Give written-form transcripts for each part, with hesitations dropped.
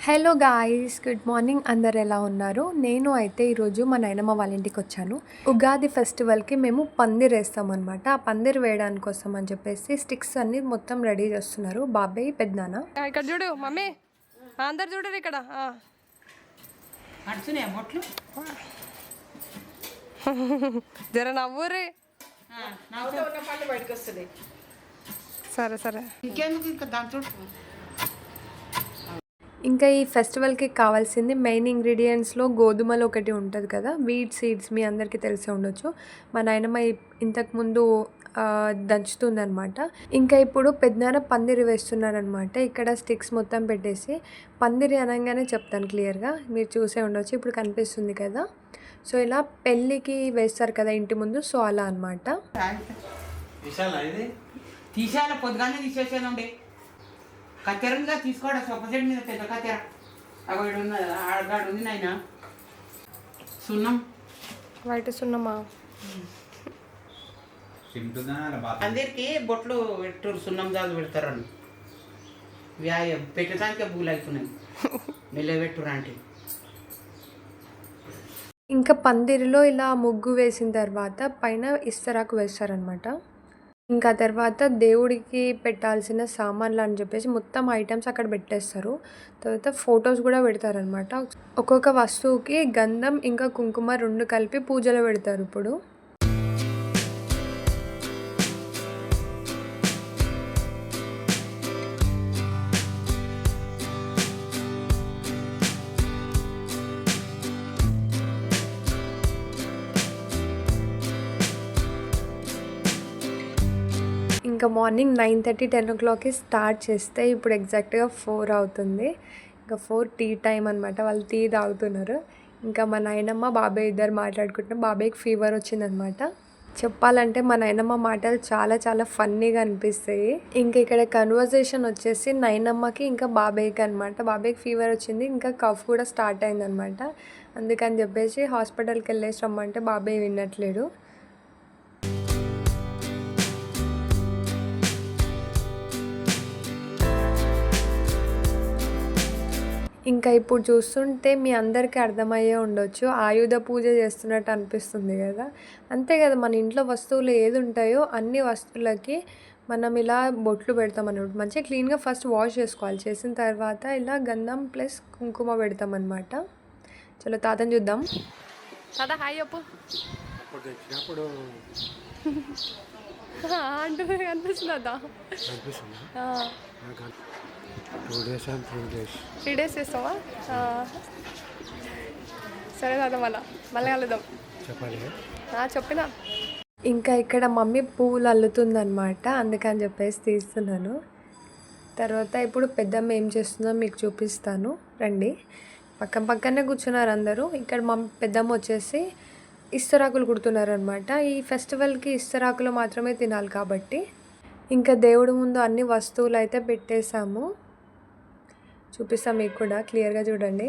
Hello guys, good morning. అందరు ఎలా ఉన్నారు? నేను అయితే ఈరోజు మా నాయనమ్మ వాళ్ళ ఇంటికి వచ్చాను. ఉగాది ఫెస్టివల్కి మేము పందిర్ వేస్తామన్నమాట. ఆ పందిర్ వేయడానికి కోసం అని చెప్పేసి స్టిక్స్ అన్ని మొత్తం రెడీ చేస్తున్నారు బాబాయ్, పెద్దనాన్న. ఇక్కడ చూడు మమ్మీ, అందరు చూడరు ఇక్కడ. జర నవ్వురి. సరే సరే. ఇంకా ఈ ఫెస్టివల్కి కావాల్సింది మెయిన్ ఇంగ్రీడియంట్స్లో గోధుమలు ఒకటి ఉంటుంది కదా, వీట్ సీడ్స్, మీ అందరికీ తెలిసే ఉండొచ్చు. మా నాయనమ్మ ఇంతకుముందు దంచుతుందనమాట. ఇంకా ఇప్పుడు పెద్దనాన్న పందిరి వేస్తున్నారనమాట. ఇక్కడ స్టిక్స్ మొత్తం పెట్టేసి పందిరి అనగానే చెప్తాను క్లియర్గా, మీరు చూసే ఉండొచ్చు, ఇప్పుడు కనిపిస్తుంది కదా. సో ఇలా పెళ్ళికి వేస్తారు కదా ఇంటి ముందు, సో అలా అనమాట. తీసేయాలి, పొద్దుగానే తీసేసానండి. కత్తెరగా తీసుకోవడం సొప్ప సెట్ మీద పెద్ద కత్తెర అక్కడ ఉన్న ఆడగాడు ఉంది నాయన. సున్నం, వైట్ సున్నమా? అందరికి బొట్లు పెట్టారు, సున్నం జాలు పెడతారని. వ్యాయామం పెట్టడానికే భూలు అవుతున్నాయి. నిలబెట్టురు అంటే ఇంకా పందిరిలో ఇలా ముగ్గు వేసిన తర్వాత పైన ఇస్తరాకు వేస్తారనమాట. ఇంకా తర్వాత దేవుడికి పెట్టాల్సిన సామాన్లు అని చెప్పేసి మొత్తం ఐటమ్స్ అక్కడ పెట్టేస్తారు. తర్వాత ఫొటోస్ కూడా పెడతారనమాట. ఒక్కొక్క వస్తువుకి గంధం ఇంకా కుంకుమ 2 కలిపి పూజలో పెడతారు ఇప్పుడు. ఇంకా మార్నింగ్ 9:30, 10 o'clockకి స్టార్ట్ చేస్తే ఇప్పుడు ఎగ్జాక్ట్గా 4 అవుతుంది. ఇంకా 4 టీ టైం అనమాట. వాళ్ళు టీ తాగుతున్నారు. ఇంకా మా నాయనమ్మ బాబాయ్ ఇద్దరు మాట్లాడుకుంటున్నారు. బాబాయ్కి ఫీవర్ వచ్చిందనమాట. చెప్పాలంటే మా నాయనమ్మ మాటలు చాలా చాలా ఫన్నీగా అనిపిస్తాయి. ఇంకా ఇక్కడ కన్వర్జేషన్ వచ్చేసి నాయనమ్మకి ఇంకా బాబాయ్కి అనమాట. బాబాయ్కి ఫీవర్ వచ్చింది, ఇంకా కఫ్ కూడా స్టార్ట్ అయిందనమాట. అందుకని చెప్పేసి హాస్పిటల్కి వెళ్ళేసి రమ్మంటే బాబాయ్ వినట్లేడు. ఇంకా ఇప్పుడు చూస్తుంటే మీ అందరికీ అర్థమయ్యే ఉండొచ్చు, ఆయుధ పూజ చేస్తున్నట్టు అనిపిస్తుంది కదా. అంతే కదా, మన ఇంట్లో వస్తువులు ఏది ఉంటాయో అన్ని వస్తువులకి మనం ఇలా బొట్లు పెడతాం అన్నమాట. మంచిగా క్లీన్గా ఫస్ట్ వాష్ చేసుకోవాలి. చేసిన తర్వాత ఇలా గంధం ప్లస్ కుంకుమ పెడతాం అనమాట. చలో తాతని చూద్దాం. తాత హాయ్ చెప్పు. అంటూ కనిపిస్తుంది తాత. 2 days and 3 days. 3 days చేస్తావా? సరే తాత, మళ్ళీ కలుద్దాం. చెప్పాలి చెప్పినా. ఇంకా ఇక్కడ మమ్మీ పువ్వులు అల్లుతుందనమాట, అందుకని చెప్పేసి తీస్తున్నాను. తర్వాత ఇప్పుడు పెద్దమ్మ ఏం చేస్తుందో మీకు చూపిస్తాను రండి. పక్కనే కూర్చున్నారు అందరూ. ఇక్కడ పెద్దమ్మ వచ్చేసి ఇస్తరాకులు కుడుతున్నారు అనమాట. ఈ ఫెస్టివల్కి ఇస్తరాకులు మాత్రమే తినాలి కాబట్టి. ఇంకా దేవుడి ముందు అన్ని వస్తువులు అయితే పెట్టేశాము. చూపిస్తాం మీకు కూడా, క్లియర్గా చూడండి.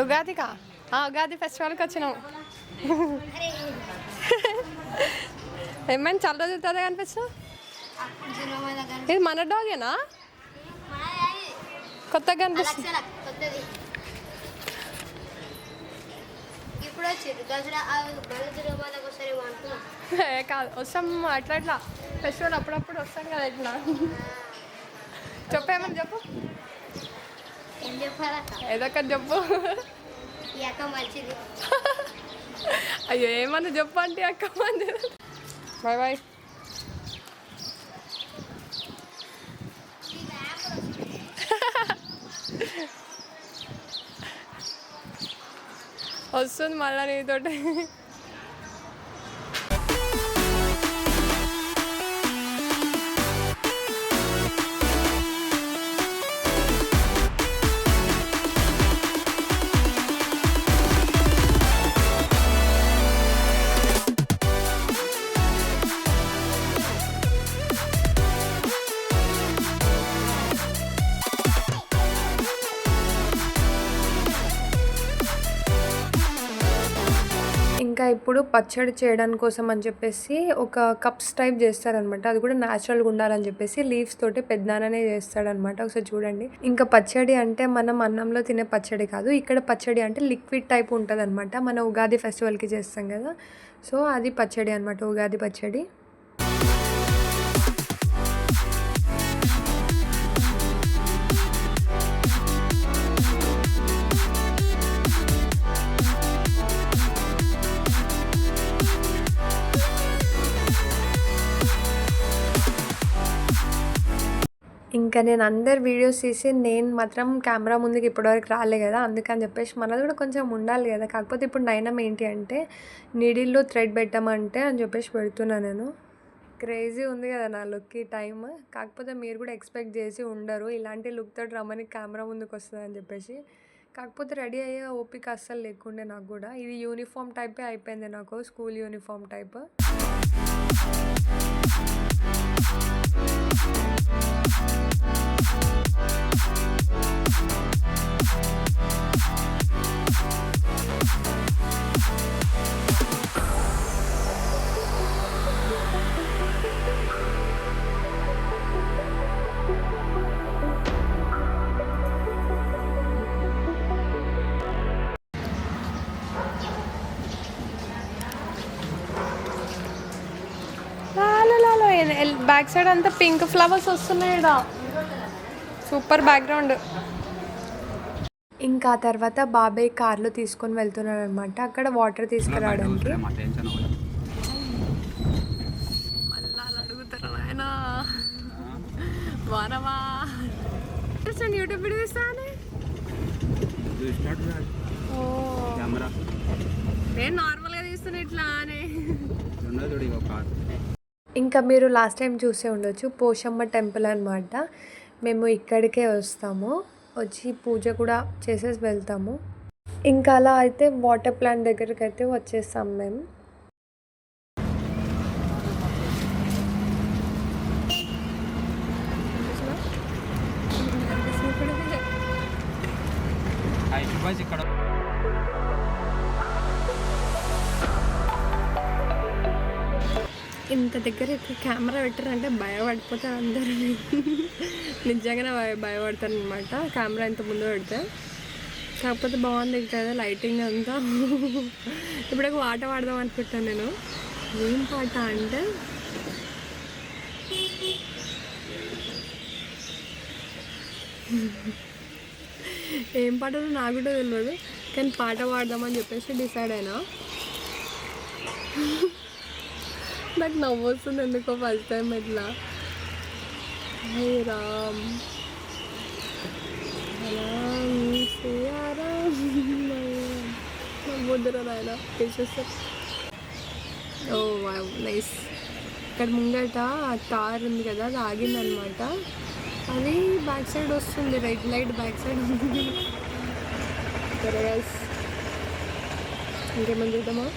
ఉగాదికా? ఉగాది ఫెస్టివల్కి వచ్చినాం. ఏమైనా చాలా రోజులు తాదా కనిపిస్తావు. ఇది మన డాగేనా? కొత్తగా కనిపిస్తుంది. కాదు, వస్తాం అట్లా ఫెస్టివల్ అప్పుడప్పుడు వస్తాం కదా. ఇట్లా చెప్పేమని చెప్పు, ఏదో ఒకటి చెప్పు. అయ్యో ఏమన్నా చెప్పు అంటే అక్క మంచిది. Bye bye. వస్తుంది మళ్ళీ నీతోటి. ఇంకా ఇప్పుడు పచ్చడి చేయడానికి కోసం అని చెప్పేసి ఒక కప్స్ టైప్ చేస్తారనమాట. అది కూడా న్యాచురల్గా ఉండాలని చెప్పేసి లీవ్స్ తోటి పెద్దనాన్ననే చేస్తాడనమాట. ఒకసారి చూడండి. ఇంకా పచ్చడి అంటే మనం అన్నంలో తినే పచ్చడి కాదు, ఇక్కడ పచ్చడి అంటే లిక్విడ్ టైప్ ఉంటుంది అనమాట. మన ఉగాది ఫెస్టివల్కి చేస్తాం కదా, సో అది పచ్చడి అనమాట, ఉగాది పచ్చడి. ఇంకా నేను అందరు వీడియోస్ తీసి నేను మాత్రం కెమెరా ముందుకు ఇప్పటివరకు రాలే కదా, అందుకని చెప్పేసి మనది కూడా కొంచెం ఉండాలి కదా. కాకపోతే ఇప్పుడు నైనం ఏంటి అంటే నీడిల్లో థ్రెడ్ పెట్టమంటే అని చెప్పేసి పెడుతున్నా నేను. క్రేజీ ఉంది కదా నా లుక్కి టైం. కాకపోతే మీరు కూడా ఎక్స్పెక్ట్ చేసి ఉండరు ఇలాంటి లుక్ తోటి రమ్మని కెమెరా ముందుకు వస్తుంది అని చెప్పేసి. కాకపోతే రెడీ అయ్యే ఓపిక అస్సలు లేకుండే నాకు కూడా. ఇది యూనిఫామ్ టైపే అయిపోయింది నాకు, school uniform type. Back side అంతా పింక్ ఫ్లవర్స్ వస్తున్నాయి. Super background. ఇంకా తర్వాత బాబాయ్ కార్లో తీసుకొని వెళ్తున్నాడు అనమాట, అక్కడ వాటర్ తీసుకురావడానికి. యూట్యూబ్ వీడియో తీస్తానే నేను నార్మల్గా తీస్తున్నా ఇట్లా అని. ఇంకా మీరు లాస్ట్ టైం చూసే ఉండొచ్చు, పోషమ్మ టెంపుల్ అనమాట. మేము ఇక్కడికే వస్తాము, వచ్చి పూజ కూడా చేసేసి వెళ్తాము. ఇంకా అలా అయితే వాటర్ ప్లాంట్ దగ్గరికి అయితే వచ్చేస్తాం మేము. ఇంత దగ్గర ఇక్కడ కెమెరా పెట్టారంటే భయపడిపోతారు అందరూ. నిజంగానే భయపడతారు అనమాట కెమెరా ఇంత ముందు పెడితే. కాకపోతే బాగుంది కదా లైటింగ్ అంతా. ఇప్పుడు ఒక పాట పాడదాం అనుకుంటాను నేను. ఏం పాట అంటే ఏం పాటలో నాకు కూడా తెలియదు, కానీ పాట పాడదామని చెప్పేసి డిసైడ్ అయినా. నాకు నవ్వు వస్తుంది ఎందుకో ఫస్ట్ టైం ఇట్లా. హే రామ్ నవ్వుద్దురా నాయన తీసేస్తారు. ఓ వావ్ నైస్. ఇక్కడ ముంగట కార్ ఉంది కదా, అది ఆగిందనమాట. అది బ్యాక్ సైడ్ వస్తుంది, రైట్ లైట్ బ్యాక్ సైడ్ ఉంది. ఇంకేమని చూద్దామా?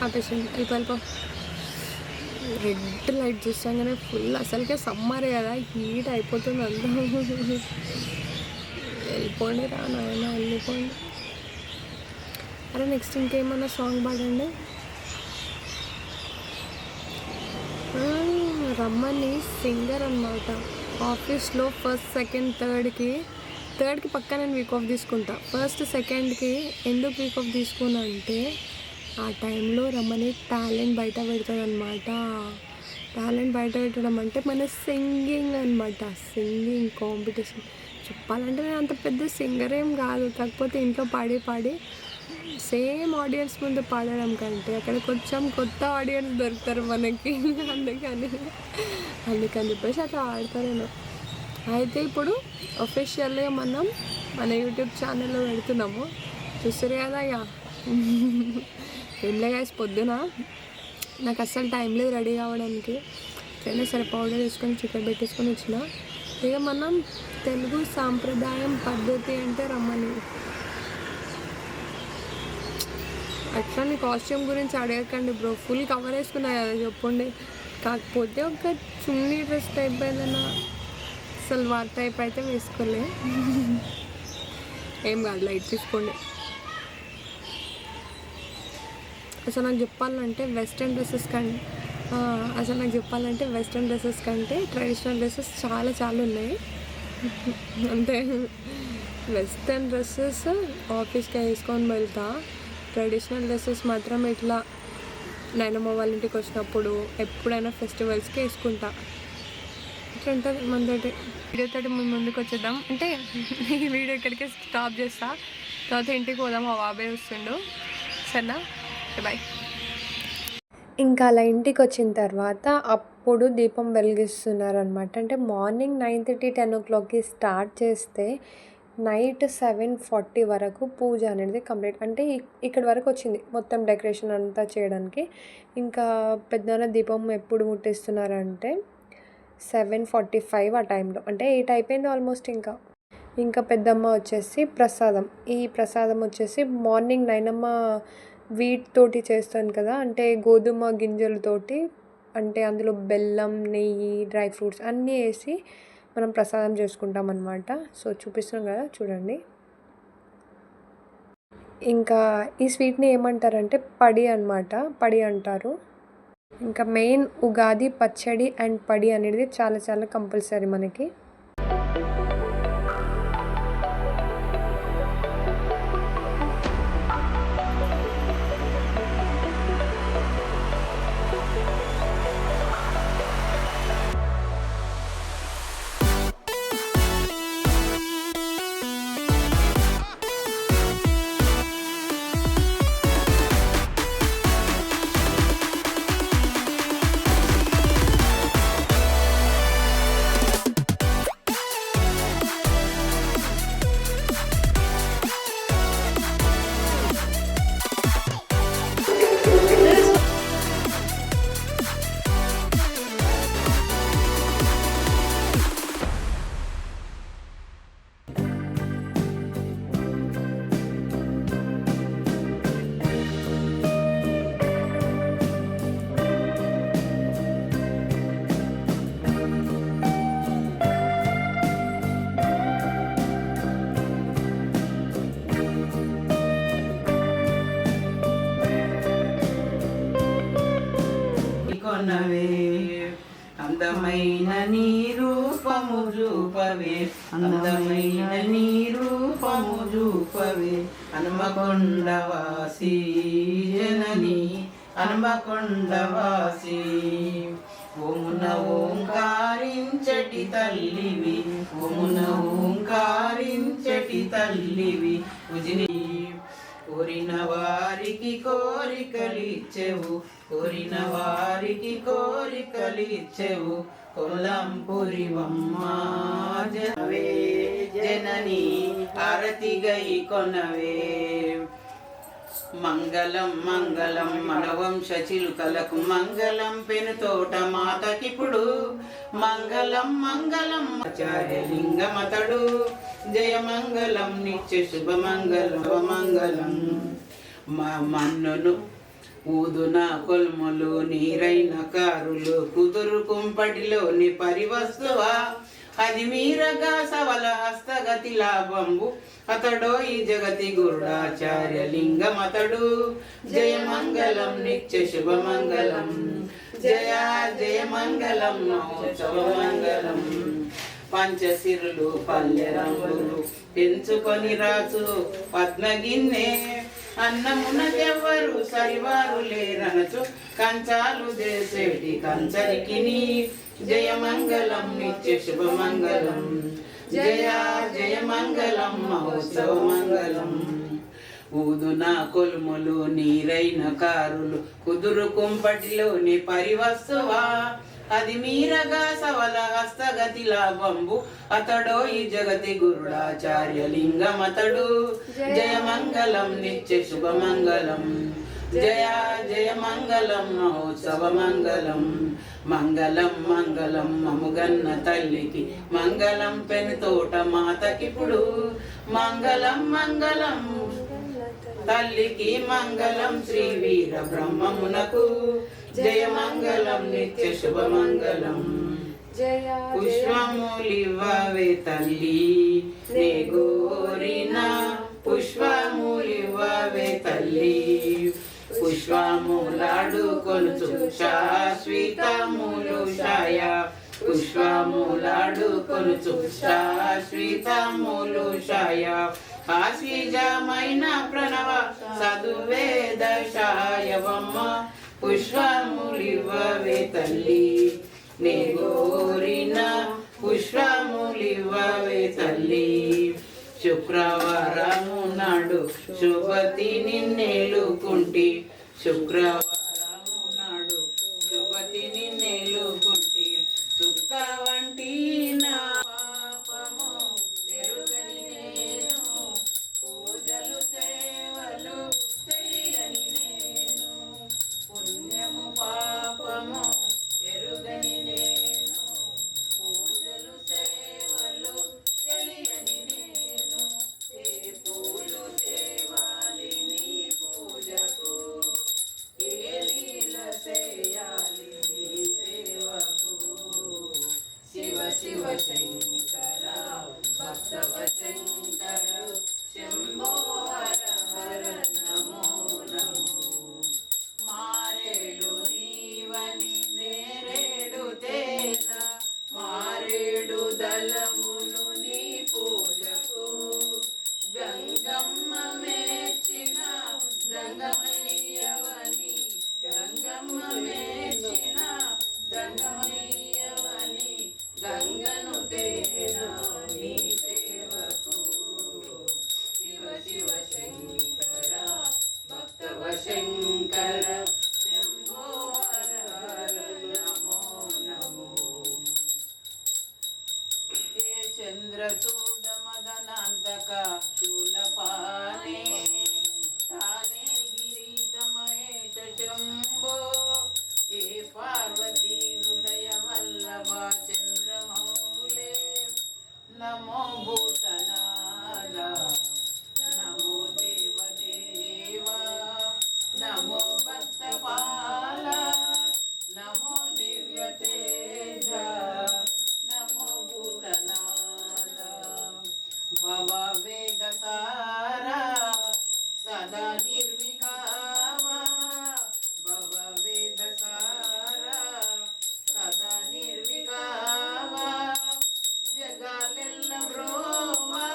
ఆపేసింది వెళ్ళిపో. రెడ్ లైట్ చూసాగానే ఫుల్, అసలుకే సమ్మర్ కదా, హీట్ అయిపోతుంది అంతా. వెళ్ళిపోండి రా నాయన, వెళ్ళిపోండి. అరే నెక్స్ట్ ఇంకేమన్నా సాంగ్ పాడండి. రమ్మని సింగర్ అనమాట. ఆఫీస్లో ఫస్ట్ సెకండ్ థర్డ్కి పక్కా నేను వీక్ ఆఫ్ తీసుకుంటా. ఫస్ట్ సెకండ్కి ఎందుకు వీక్ ఆఫ్ తీసుకున్నా అంటే ఆ టైంలో రమ్మని టాలెంట్ బయట పెడతాడు అనమాట. టాలెంట్ బయట పెట్టడం అంటే మన సింగింగ్ అనమాట, సింగింగ్ కాంపిటీషన్. చెప్పాలంటే నేను అంత పెద్ద సింగర్ ఏం కాదు, కాకపోతే ఇంట్లో పాడి సేమ్ ఆడియన్స్ ముందు పాడడం కంటే అక్కడ కొంచెం కొత్త ఆడియన్స్ దొరుకుతారు మనకి. అందుకని చెప్పేసి అట్లా ఆడతాను. అయితే ఇప్పుడు అఫీషియల్గా మనం మన యూట్యూబ్ ఛానల్లో పెడుతున్నాము, చూస్తారు కదా. ఇక ఏంలే గైస్, పొద్దున నాకు అస్సలు టైం లేదు రెడీ కావడానికి. అయినా సరే పౌడర్ వేసుకొని చికెన్ పెట్టేసుకొని వచ్చిన. ఇక మనం తెలుగు సాంప్రదాయం పద్ధతి అంటే రమ్మని. అట్లా నీ కాస్ట్యూమ్ గురించి అడగకండి బ్రో, ఫుల్ కవర్ వేసుకున్నా కదా చెప్పండి. కాకపోతే ఒక చున్నీ డ్రెస్ టైప్ ఏదైనా సల్వార్ టైప్ అయితే వేసుకోలే. ఏం కాదు, లైట్ తీసుకోండి. అసలు నాకు చెప్పాలంటే వెస్ట్రన్ డ్రెస్సెస్ కంటే ట్రెడిషనల్ డ్రెస్సెస్ చాలా చాలా ఉన్నాయి. అంతే, వెస్ట్రన్ డ్రెస్సెస్ ఆఫీస్కి వేసుకొని వెళ్తా, ట్రెడిషనల్ డ్రెస్సెస్ మాత్రం ఇట్లా నాయనమ్మ వాళ్ళ ఇంటికి వచ్చినప్పుడు ఎప్పుడైనా ఫెస్టివల్స్కి వేసుకుంటా. ఇట్లా ఉంటుంది మనతోటి. వీడియోతో మేము ముందుకు వచ్చేద్దాం, అంటే ఈ వీడియో ఇక్కడికే స్టాప్ చేస్తా, తర్వాత ఇంటికి పోదాం. మా బాబాయ్ వస్తుండు, సరేనా? బాయ్. ఇంకా అలా ఇంటికి వచ్చిన తర్వాత అప్పుడు దీపం వెలిగిస్తున్నారనమాట. అంటే మార్నింగ్ 9:30, 10 o'clockకి స్టార్ట్ చేస్తే నైట్ 7:40 వరకు పూజ అనేది కంప్లీట్. అంటే ఇక్కడి వరకు వచ్చింది మొత్తం డెకరేషన్ అంతా చేయడానికి. ఇంకా పెద్దనాన్న దీపం ఎప్పుడు ముట్టిస్తున్నారంటే 7:45 ఆ టైంలో, అంటే 8 అయిపోయింది ఆల్మోస్ట్. ఇంకా పెద్దమ్మ వచ్చేసి ప్రసాదం, ఈ ప్రసాదం వచ్చేసి మార్నింగ్ నాయనమ్మ వీట్ తోటి చేస్తాను కదా, అంటే గోధుమ గింజలతోటి, అంటే అందులో బెల్లం, నెయ్యి, డ్రై ఫ్రూట్స్ అన్నీ వేసి మనం ప్రసాదం చేసుకుంటాం అన్నమాట. సో చూపిస్తున్నాం కదా, చూడండి. ఇంకా ఈ స్వీట్ని ఏమంటారంటే పడి అన్నమాట, పడి అంటారు. ఇంకా మెయిన్ ఉగాది పచ్చడి అండ్ పడి అనేది చాలా చాలా కంపల్సరీ మనకి. కొనవే అందమైన నీ రూపము చూపవే, అందమైన నీ రూపము చూపవే, హనుమకొండవాసి జనని హనుమకొండవాసి. ఓమున ఓంకారించటి తల్లివి, ఓమున ఓంకారించటి తల్లివి, ఉజిని కోరిన వారికి కోరికలిచ్చెవు, కోరిన వారికి కోరికలిచ్చెవు, కొల్లంపురివమ్మ జనవే జనని ఆరతిగై కొనవే. మంగళం మంగళం మనవంశ చిలుకలకు, మంగళం పెనుతోట మాతకిప్పుడు, మంగళం మంగళం ఆచార్యలింగమతడు, జయమంగళం నిత్య శుభమంగళం మంగళం. మన్నును ఊదున కొల్ములు నీరైన కారులు, కుదురు కుంపటిలోని పరివస్తువా, అది మీరగా సవల హస్తగతి లాభంబు, అతడో ఈ జగతి గురుడాచార్యలింగమతడు, జయమంగళం నిత్య శుభమంగళం, జయ జయమంగళం మహోత్సవమంగళం. పంచసిరులు పల్లె రంగులు పెంచుకొని రాజు పద్మగిన్నె, అన్నమునకెవ్వరు సరివారు లేరనచు కంచాలు దేశేటి కంచరికిని, జయమంగళం నిత్య శుభమంగళం, జయ జయమంగళం మహోత్సవమంగళం. ఊదున కొలుములు నీరైన కారులు, కుదురు కుంపటిలోని పరివస్తువా, అది మీరగా సవల హస్తగతి లాభంబు, అతడో ఈ జగతి గురుడాచార్యలింగమతడు, జయమంగళం నిత్య శుభమంగళం, జయ జయమంగళం మహోత్సవమంగళం. మంగళం మంగళం మముగన్న తల్లికి, మంగళం పెనుతోట మాతకిప్పుడు, మంగళం మంగళం తల్లికి, మంగళం శ్రీ వీర బ్రహ్మమునకు, జయమంగళం నిత్య శుభమంగళం. పుష్పములివ్వవే తల్లి నే గోరిన, పుష్పములివ్వవే తల్లి, పుష్ప పుష్పములాడు కొలుచు శాశ్వతములు ఛాయ పుష్పములాడు కొలుచు శాశ్వతములు ఛాయ ఆశ్వీజమైన ప్రణవ సదువేద శాయవమ్మ పుష్పములివ్వవే తల్లి నే గోరిన పుష్పములివ్వవే తల్లి శుక్రవారము నాడు శుభతి నిన్నేలుకుంటి శుక్రవారము నాడు శుభతి నిన్నేలుకుంటి తుక్క వంటి నా పాపము ఎరుగని నేను పూజలు సేవలు తెలియని నేను పుణ్యము పాపము ఎరుగని నేను పూజలు సేవలు తెలియని నేను ఏ పూలు తేవాలి నీ పూజకు ఏ లీల చేయాలి నీ సేవకు శివ శివ శంకర భక్తవ శంకర శంభో హర హర నమో నమో మారేడు నీవని నేరేడు తేన మారేడు దళములు నీ పూజకు గంగమ్మ మేచిన గంగమయ్యవని గంగమ్మ మేచిన గంగమయ్యవని గంగను తేన నీ సేవకు శివ శివ శంకర భక్తవ శంకర శంభో హర హర నమో నమో ఏ చంద్రచూడ మదనాంతక శూలపానే తానే గిరీశ మహేశ శంభో ఏ పార్వతీ హృదయ వల్లభ చంద్రమౌళే నమో భూతనాద నమో దేవదేవ నమో భక్తపాల నమో దివ్య తేజ నమో భూతనాద భవ వేదసార సదా నిర్వికామ భవ వేదసార సదా నిర్వికామ జగాలెల్ల బ్రోవా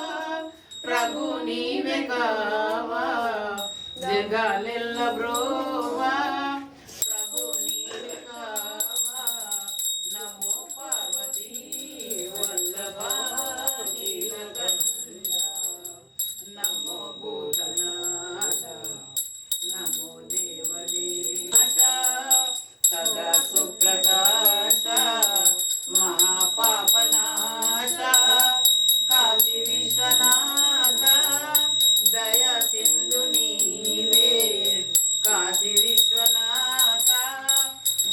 ప్రభు నీవే కావా జగాలెల్ల బ్రోవా ప్రభు నీవే కావా నమో పార్వతీ వల్లభ నీలకంఠ నమో భూతనాథ నమో దేవదేవ సదా సుప్రకాశ మహాపాపనాశ కాశీ విశ్వనాథ దయ సింధు నీవే కాశీ విశ్వనాథ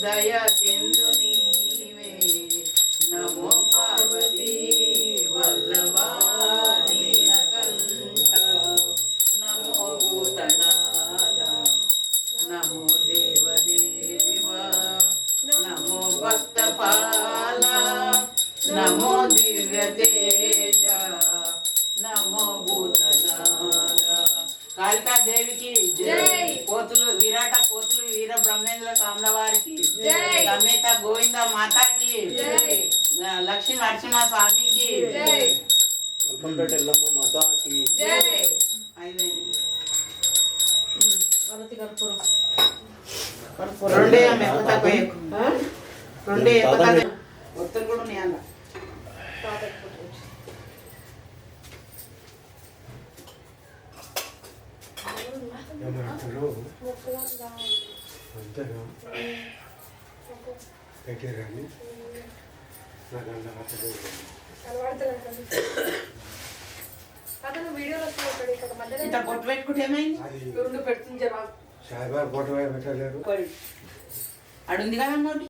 దయ సింధు నీవే నమో పార్వతీ వల్లభ నీలకంఠ నమో భూతనాథ నమో దేవదేవ నమో భక్తపాల నమో దివ్య తేజ నమో భూతనాథ కాళికాదేవికి జై. పోతులు విరాట పోతులు వీర బ్రహ్మేంద్ర స్వాముల వారికి జై. సమేత గోవింద మాతాకి జై. లక్ష్మీ నరసింహ స్వామికి జై అల్పంపేట ఎల్లమ్మ మాతాకి జై ఐదైంది. రెండే మెత్త తక్కువ రెండే ఒత్తులు కూడా ఉన్నాయి అన్న ఏమంటారు అంతేనా పెట్టారని నాకు అన్న అతను వీడియోలో వస్తున్నాడు ఇక్కడ మధ్యలో ఇంత బొట్టు పెట్టుకుంటే ఏమైంది అది రెండు పెడుతుంది జరా సాయిబాబా ఫోటో పెట్టలేరు అడుంది కదా అన్నోటి